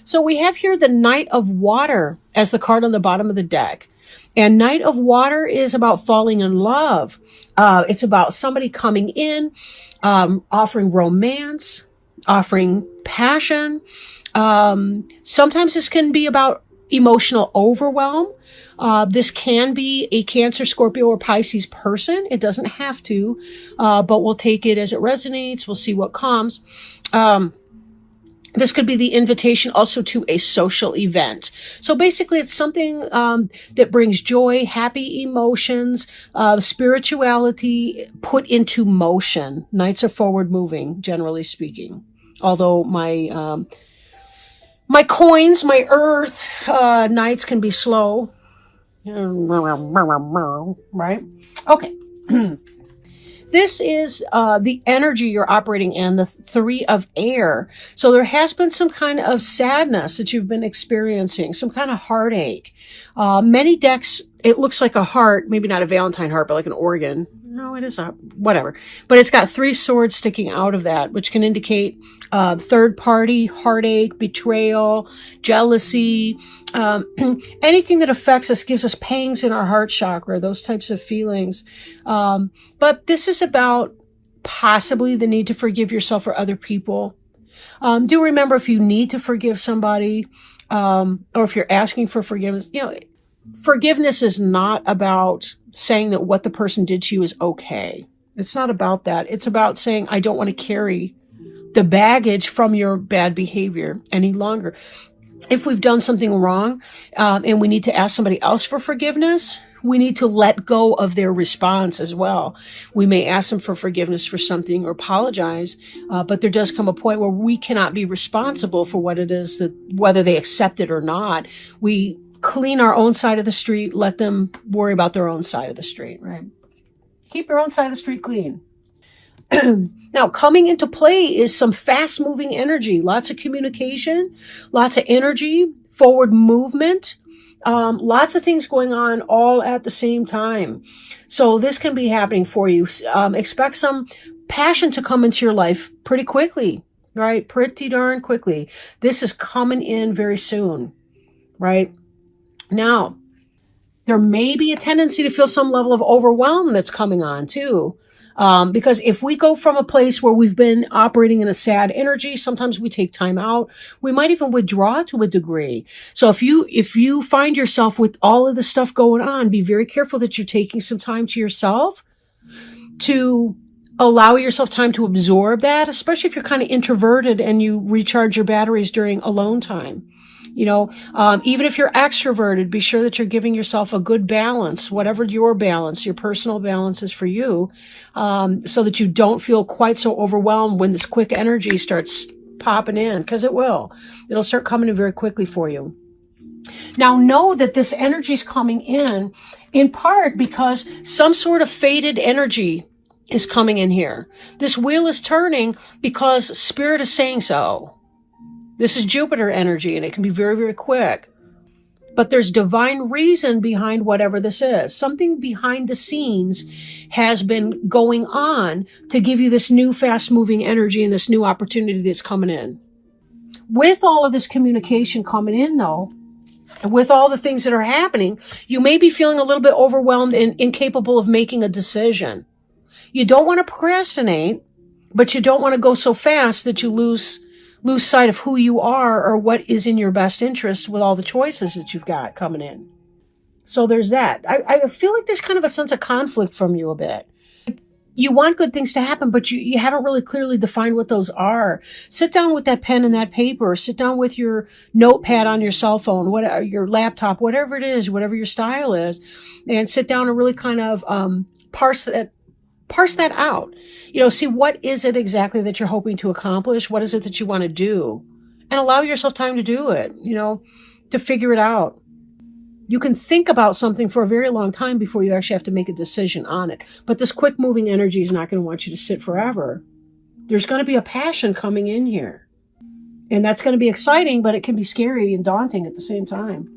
So we have here the Knight of Water as the card on the bottom of the deck. And Knight of Water is about falling in love. It's about somebody coming in, offering romance, offering passion. Sometimes this can be about emotional overwhelm. This can be a Cancer, Scorpio, or Pisces person. It doesn't have to, but we'll take it as it resonates. We'll see what comes. This could be the invitation also to a social event. So basically it's something that brings joy, happy emotions, spirituality put into motion. Knights are forward moving, generally speaking. Although my coins, my earth, knights can be slow. Right? Okay. This is the energy you're operating in, the Three of Air. So there has been some kind of sadness that you've been experiencing, some kind of heartache. Many decks, it looks like a heart, maybe not a Valentine heart, but like an organ. No, it is a whatever. But it's got three swords sticking out of that, which can indicate third party, heartache, betrayal, jealousy, anything that affects us, gives us pangs in our heart chakra, those types of feelings. But this is about possibly the need to forgive yourself or other people. Do remember, if you need to forgive somebody, or if you're asking for forgiveness, forgiveness is not about saying that what the person did to you is okay. It's not about that. It's about saying, I don't want to carry the baggage from your bad behavior any longer. If we've done something wrong, and we need to ask somebody else for forgiveness, we need to let go of their response as well. We may ask them for forgiveness for something or apologize, but there does come a point where we cannot be responsible for what it is, that whether they accept it or not. We clean our own side of the street, let them worry about their own side of the street, right? Keep your own side of the street clean. Now, coming into play is some fast-moving energy, lots of communication, lots of energy, forward movement, lots of things going on all at the same time. So this can be happening for you. Expect some passion to come into your life pretty quickly, right? Pretty darn quickly. This is coming in very soon, right? Now, there may be a tendency to feel some level of overwhelm that's coming on too. Because if we go from a place where we've been operating in a sad energy, sometimes we take time out. We might even withdraw to a degree. So if you find yourself with all of the stuff going on, be very careful that you're taking some time to yourself to allow yourself time to absorb that, especially if you're kind of introverted and you recharge your batteries during alone time. Even if you're extroverted, be sure that you're giving yourself a good balance, whatever your balance, your personal balance is for you, so that you don't feel quite so overwhelmed when this quick energy starts popping in, because it will. It'll start coming in very quickly for you. Now, know that this energy is coming in part because some sort of faded energy is coming in here. This wheel is turning because Spirit is saying so. This is Jupiter energy, and it can be very, very quick. But there's divine reason behind whatever this is. Something behind the scenes has been going on to give you this new fast-moving energy and this new opportunity that's coming in. With all of this communication coming in, though, and with all the things that are happening, you may be feeling a little bit overwhelmed and incapable of making a decision. You don't want to procrastinate, but you don't want to go so fast that you lose sight of who you are or what is in your best interest with all the choices that you've got coming in. So there's that. I feel like there's kind of a sense of conflict from you a bit. You want good things to happen, but you haven't really clearly defined what those are. Sit down with that pen and that paper. Sit down with your notepad on your cell phone, your laptop, whatever it is, whatever your style is, and sit down and really kind of parse that out. See what is it exactly that you're hoping to accomplish? What is it that you want to do? And allow yourself time to do it, to figure it out. You can think about something for a very long time before you actually have to make a decision on it. But this quick moving energy is not going to want you to sit forever. There's going to be a passion coming in here. And that's going to be exciting, but it can be scary and daunting at the same time.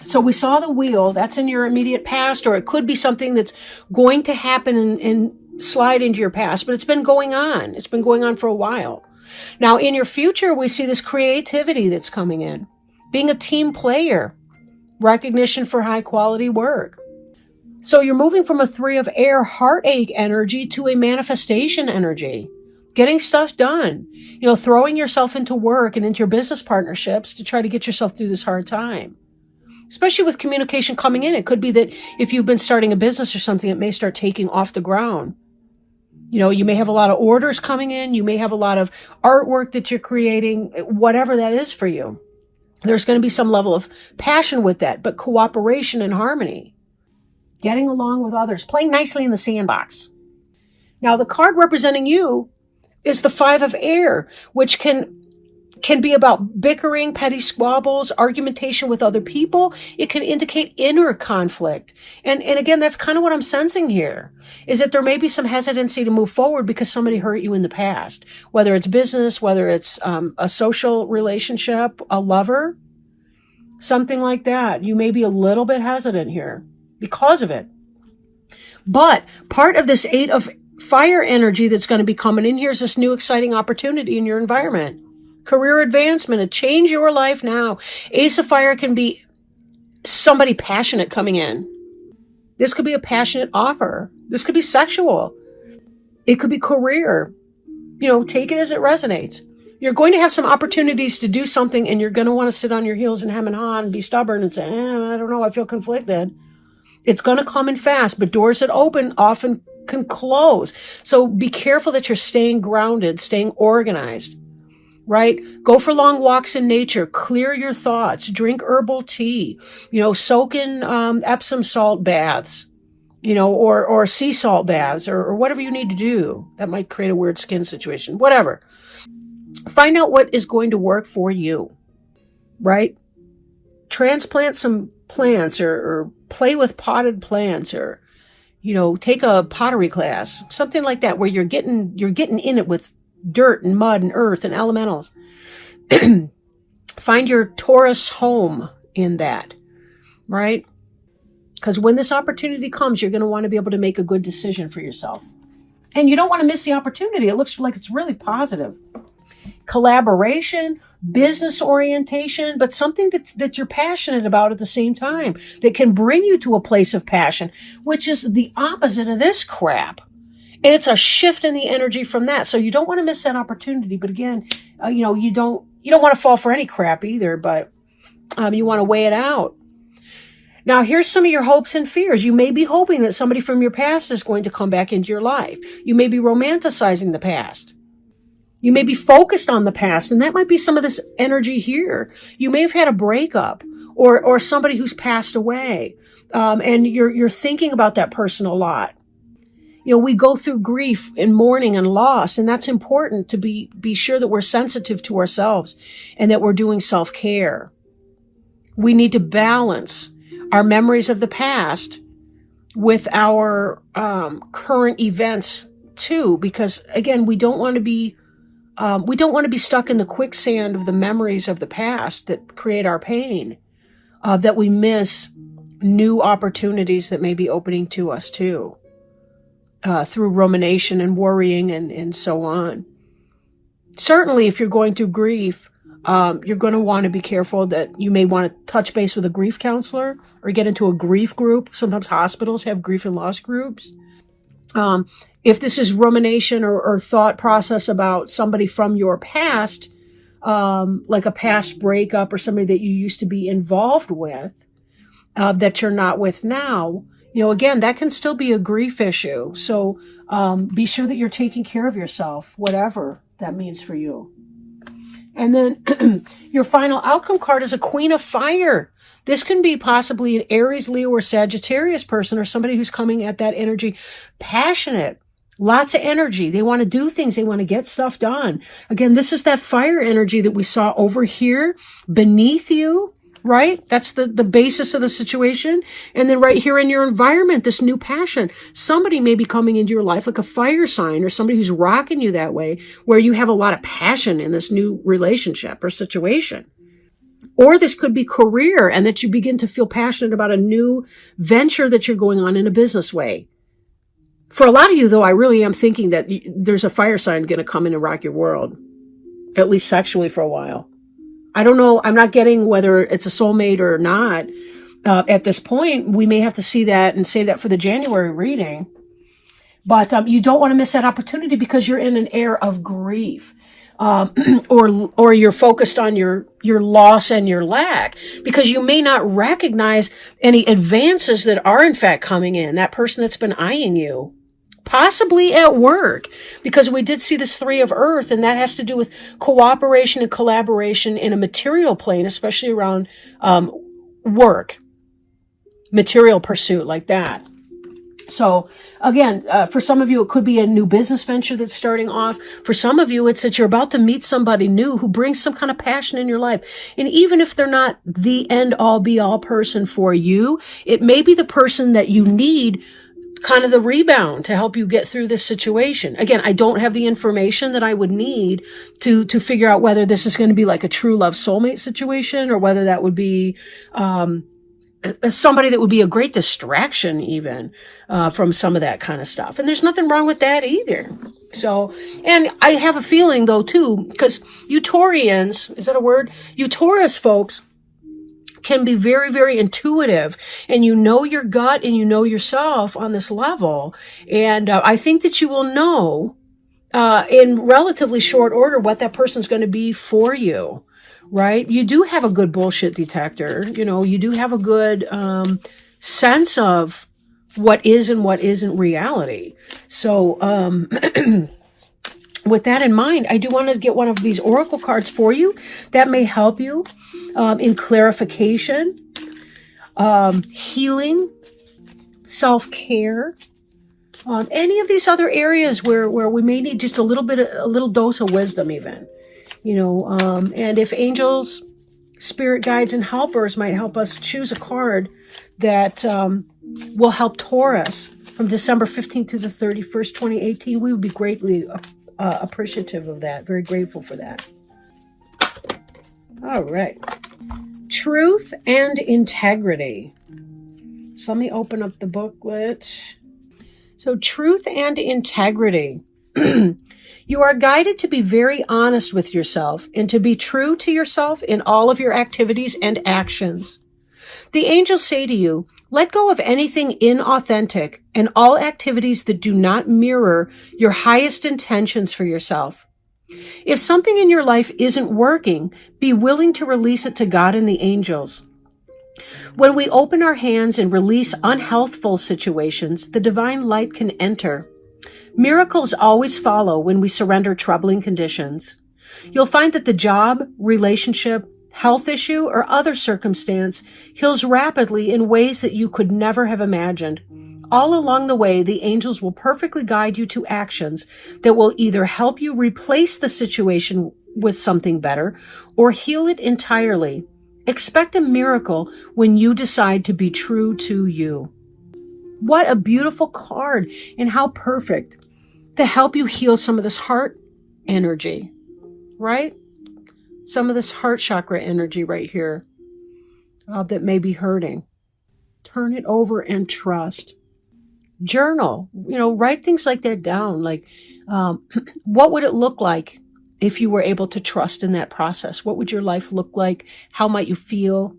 So we saw the wheel. That's in your immediate past, or it could be something that's going to happen and slide into your past, but it's been going on. It's been going on for a while. Now, in your future, we see this creativity that's coming in, being a team player, recognition for high quality work. So you're moving from a 3 of air heartache energy to a manifestation energy, getting stuff done, throwing yourself into work and into your business partnerships to try to get yourself through this hard time. Especially with communication coming in. It could be that if you've been starting a business or something, it may start taking off the ground. You may have a lot of orders coming in. You may have a lot of artwork that you're creating, whatever that is for you. There's going to be some level of passion with that, but cooperation and harmony. Getting along with others, playing nicely in the sandbox. Now, the card representing you is the 5 of air, which can be about bickering, petty squabbles, argumentation with other people. It can indicate inner conflict. And again, that's kind of what I'm sensing here, is that there may be some hesitancy to move forward because somebody hurt you in the past, whether it's business, whether it's a social relationship, a lover, something like that. You may be a little bit hesitant here because of it. But part of this 8 of fire energy that's going to be coming in here is this new exciting opportunity in your environment. Career advancement, to change your life now. Ace of fire can be somebody passionate coming in. This could be a passionate offer. This could be sexual. It could be career. Take it as it resonates. You're going to have some opportunities to do something, and you're going to want to sit on your heels and hem and haw and be stubborn and say, I don't know, I feel conflicted. It's going to come in fast, but doors that open often can close. So be careful that you're staying grounded, staying organized, right? Go for long walks in nature, clear your thoughts, drink herbal tea, soak in Epsom salt baths, or sea salt baths, or whatever you need to do. That might create a weird skin situation, whatever. Find out what is going to work for you, right? Transplant some plants or play with potted plants, or take a pottery class, something like that, where you're getting in it with dirt and mud and earth and elementals. Find your Taurus home in that, right? Because when this opportunity comes, you're going to want to be able to make a good decision for yourself. And you don't want to miss the opportunity. It looks like it's really positive. Collaboration, business orientation, but something that you're passionate about at the same time, that can bring you to a place of passion, which is the opposite of this crap. And it's a shift in the energy from that. So you don't want to miss that opportunity. But again, you don't want to fall for any crap either, but you want to weigh it out. Now, here's some of your hopes and fears. You may be hoping that somebody from your past is going to come back into your life. You may be romanticizing the past. You may be focused on the past, and that might be some of this energy here. You may have had a breakup or somebody who's passed away, and you're thinking about that person a lot. We go through grief and mourning and loss, and that's important to be sure that we're sensitive to ourselves and that we're doing self-care. We need to balance our memories of the past with our current events too, because again, we don't want to be stuck in the quicksand of the memories of the past that create our pain, that we miss new opportunities that may be opening to us too, through rumination and worrying and so on. Certainly, if you're going through grief, you're going to want to be careful that you may want to touch base with a grief counselor or get into a grief group. Sometimes hospitals have grief and loss groups. If this is rumination or thought process about somebody from your past, like a past breakup or somebody that you used to be involved with, that you're not with now, again, that can still be a grief issue. So be sure that you're taking care of yourself, whatever that means for you. And then your final outcome card is a Queen of Fire. This can be possibly an Aries, Leo, or Sagittarius person, or somebody who's coming at that energy passionate, lots of energy. They want to do things. They want to get stuff done. Again, this is that fire energy that we saw over here beneath you, right? That's the basis of the situation. And then right here in your environment, this new passion. Somebody may be coming into your life like a fire sign or somebody who's rocking you that way, where you have a lot of passion in this new relationship or situation. Or this could be career, and that you begin to feel passionate about a new venture that you're going on in a business way. For a lot of you, though, I really am thinking that there's a fire sign going to come in and rock your world. at least sexually for a while. I don't know. I'm not getting whether it's a soulmate or not. At this point, we may have to see that and save that for the January reading. But you don't want to miss that opportunity because you're in an air of grief. Or you're focused on your loss and your lack because you may not recognize any advances that are in fact coming in. That person that's been eyeing you, possibly at work, because we did see this 3 of Earth, and that has to do with cooperation and collaboration in a material plane, especially around work, material pursuit like that. So again, for some of you, it could be a new business venture that's starting off. For some of you, it's that you're about to meet somebody new who brings some kind of passion in your life. And even if they're not the end all be all person for you, it may be the person that you need, kind of the rebound to help you get through this situation. Again, I don't have the information that I would need to figure out whether this is going to be like a true love soulmate situation or whether that would be, somebody that would be a great distraction even from some of that kind of stuff. And there's nothing wrong with that either. So, and I have a feeling though too, because you Taurians, is that a word? You Taurus folks can be very, very intuitive, and you know your gut and you know yourself on this level. And I think that you will know in relatively short order what that person's going to be for you. Right? You do have a good bullshit detector. You know, you do have a good sense of what is and what isn't reality. So with that in mind, I do want to get one of these oracle cards for you that may help you in clarification, healing, self-care, any of these other areas where we may need just a little dose of wisdom even. You know, and if angels, spirit guides, and helpers might help us choose a card that will help Taurus from December 15th to the 31st, 2018, we would be greatly appreciative of that. Very grateful for that. All right. Truth and integrity. So let me open up the booklet. So truth and integrity. You are guided to be very honest with yourself and to be true to yourself in all of your activities and actions. The angels say to you, let go of anything inauthentic and all activities that do not mirror your highest intentions for yourself. If something in your life isn't working, be willing to release it to God and the angels. When we open our hands and release unhealthful situations, the divine light can enter. Miracles always follow when we surrender troubling conditions. You'll find that the job, relationship, health issue, or other circumstance heals rapidly in ways that you could never have imagined. All along the way, the angels will perfectly guide you to actions that will either help you replace the situation with something better or heal it entirely. Expect a miracle when you decide to be true to you. What a beautiful card, and how perfect to help you heal some of this heart energy, right? Some of this heart chakra energy right here that may be hurting. Turn it over and trust. Journal, write things like that down. Like, what would it look like if you were able to trust in that process? What would your life look like? How might you feel?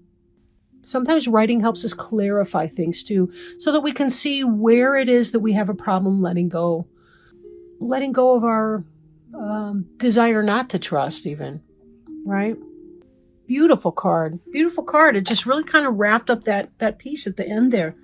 Sometimes writing helps us clarify things too, so that we can see where it is that we have a problem letting go. Letting go of our desire not to trust even, right? Beautiful card. Beautiful card. It just really kind of wrapped up that piece at the end there.